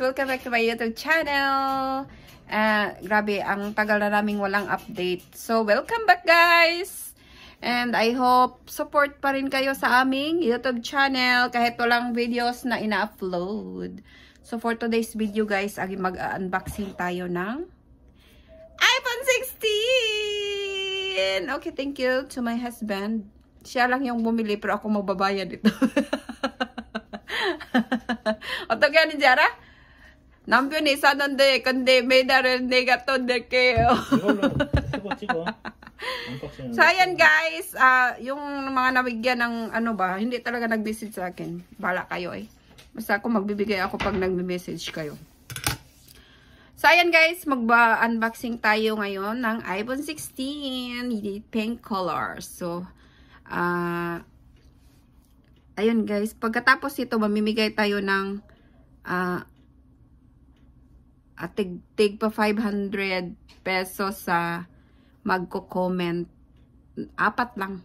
welcome back to my YouTube channel. Grabe, ang tagal na naming walang update. So, welcome back guys! And I hope support pa rin kayo sa aming YouTube channel kahit walang videos na ina-upload. So, for today's video guys, mag-unboxing tayo ng iPhone 16! Okay, thank you to my husband. Siya lang yung bumili pero ako magbabayad ito. 어떻게 하는지 알아? 남편이 사는데 근데 매달은 내가 또 낼게요. So ayan guys, yung mga nabigyan ng ano ba, hindi talaga nag-message sa akin. Bala kayo eh. Basta ako magbibigay ako pag nag-message kayo. So ayan guys, mag-unboxing tayo ngayon ng iPhone 16 pink color. So ayun guys, pagkatapos ito mamimigay tayo ng tig pa 500 pesos sa magko-comment. Apat lang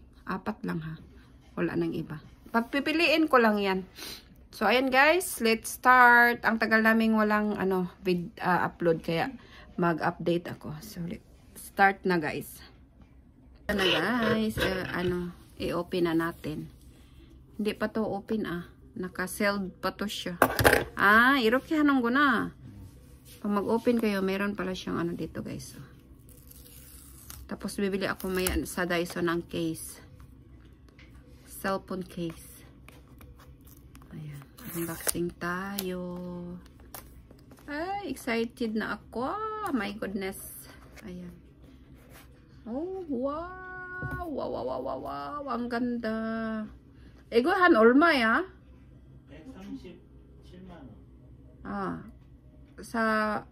ha. Wala nang iba. Papipiliin ko lang yan. So ayan guys, let's start. Ang tagal naming walang upload kaya mag-update ako. So let's start na guys. Ano guys, i-open na natin. Hindi pa to open naka-sealed pa to siya. 이렇게 하는구나. Pag mag-open kayo, meron pala siyang ano dito guys. Tapos bibili ako maya sa Daiso ng case. Cellphone case. Ayan. Unboxing tayo. Ay, excited na ako. My goodness. Ayan. Oh, wow. Wow. Ang ganda. 이거 한 얼마야? 137만 원. 사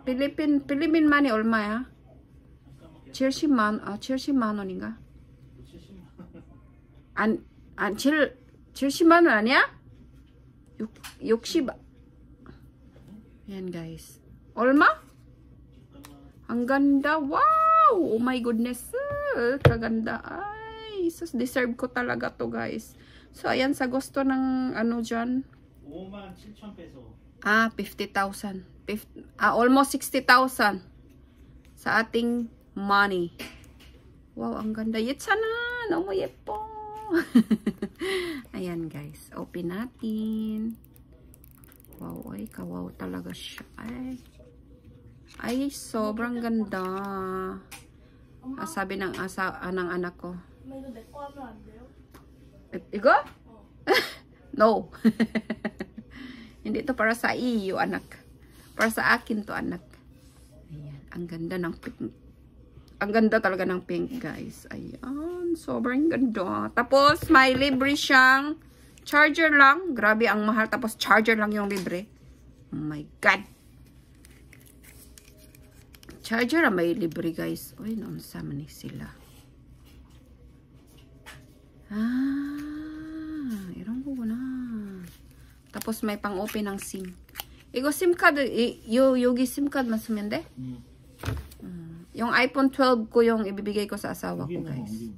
필리핀 마니 얼마야? 70만 원인가? 70만 원 아니야? 60. Yan guys. 얼마? Ang ganda. Wow! Oh my goodness. Kaganda. Ay, sus, deserve ko talaga to guys. So ayan, sa gusto ng ano dyan. 57,000 peso. 50,000. Almost 60,000 sa ating money. Wow, ang ganda. Sana, 너무 예뻐. Ayan guys, open natin. Wow, ay kawaw talaga siya. Ay, sobrang ganda. Sabi ng anak ko. Igo? No. Hindi to para sa iyo, anak. Para sa akin to, anak. Ayan. Ang ganda ng pink. Ang ganda talaga ng pink, guys. Ayan. Sobrang ganda. Tapos, may libre siyang charger lang. Grabe, ang mahal. Tapos, charger lang yung libre. Oh my God. Charger na may libre, guys. Uy, noon sa manig sila. Iron ko na. Tapos may pang-open ng SIM. 이거 SIM 카드, 여기 SIM 카드 맞으면 돼? Yung iPhone 12 ko yung ibibigay ko sa asawa ko, guys.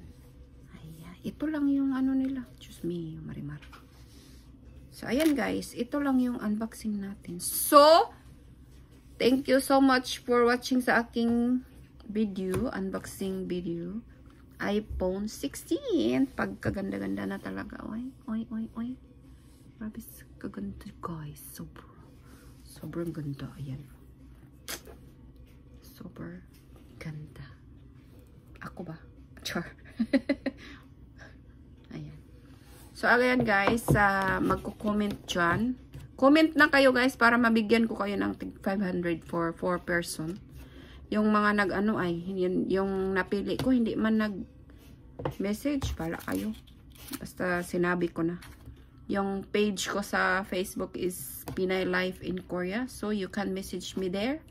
Ayan. Ito lang yung ano nila. Diyos me, marimar. So, ayan guys. Ito lang yung unboxing natin. So, thank you so much for watching sa aking video. Unboxing video. iPhone 16. Pagkaganda-ganda na talaga. Oy. Grabe, kaganda guys. Sobrang ganda. Ayan. Super ganda. Ako ba? Char. Ayan. So, ayan guys. Magko-comment dyan. Comment na kayo guys para mabigyan ko kayo ng 500 for 4 person. Yung mga nag-ano ay, yung napili ko, hindi man nag-message. Pala kayo. Basta sinabi ko na. Yung page ko sa Facebook is Pinay Life in Korea. So, you can message me there.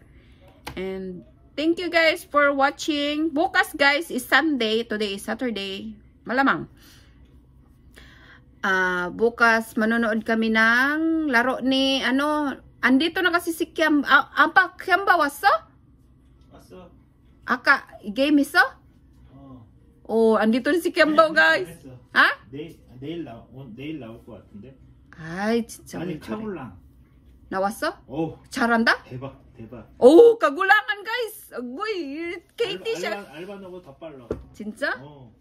And, thank you guys for watching. Bukas guys is Sunday. Today is Saturday. Malamang. Bukas manonood kami ng laro ni, andito na kasi si Kiamba was어? 왔어. 아까 game 있어? andito na si Kiamba guys. 내일 나올 것 같은데. 아이 진짜 아니 차블랑. 나왔어? 오, 잘한다? 대박, 대박. 오, kagulangan guys. Agoy, Katie siya. 알바 너보다 더 빨라. 진짜? 어.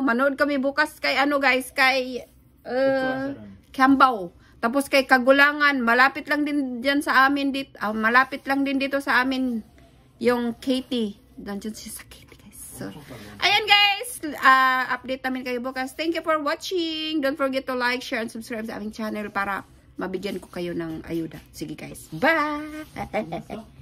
Manood kami bukas kay ano guys, kay saran. Kiambao. Tapos kay Kagulangan, malapit lang din diyan sa amin dito. Malapit lang din dito sa amin yung Katie. Nandiyan siya sa Katie guys. So, ayan guys, update namin kayo bukas. Thank you for watching. Don't forget to like, share, and subscribe sa aming channel para mabigyan ko kayo ng ayuda. Sige guys. Bye!